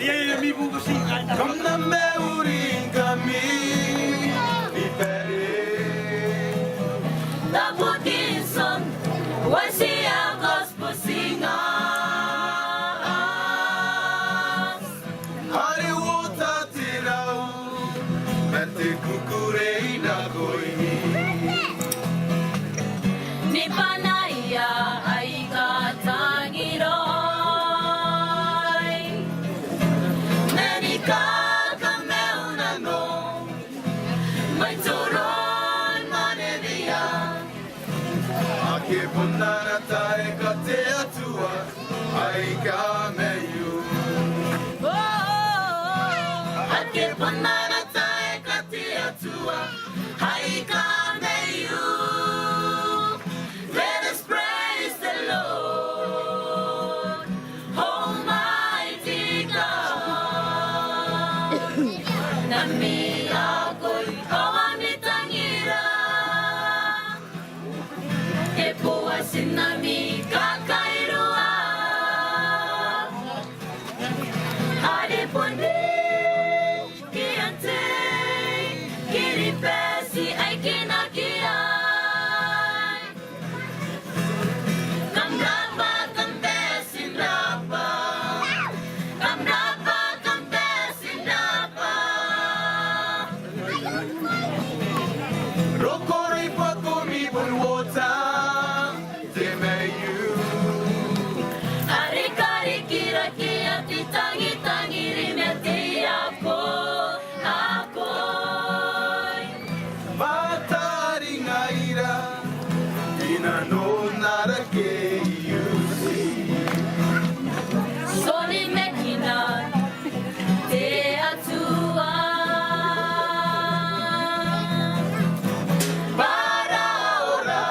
Iya, bubusingkan. Comme na meuring kami Ipere Taputinson, wasi agos pusingas. Hari wota tirau Mete kukurei na goini Ni panaya ay katangiroy. Nenika kameu na no May turon manenia. Ake punana tae ka te atua Ai ka meyu At kipunana tayo katiatua. Hay kameyu. Let us praise the Lord, Almighty God. Nami ako'y kawamitangira. Epuasin nami kakairua. Adipundi kiante kiripesi ay kinakiay. Kamrapa kampesin rapa. Kamrapa kampesin rapa. Rokori pa kumi bon wota Te meyu Ari-kari kira-kira titangi-tangi rimeti ako'y Matari ngaira Inano narake yusi Soli mekina te atua. Para ora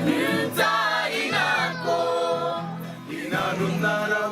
Mintain ako Inano narake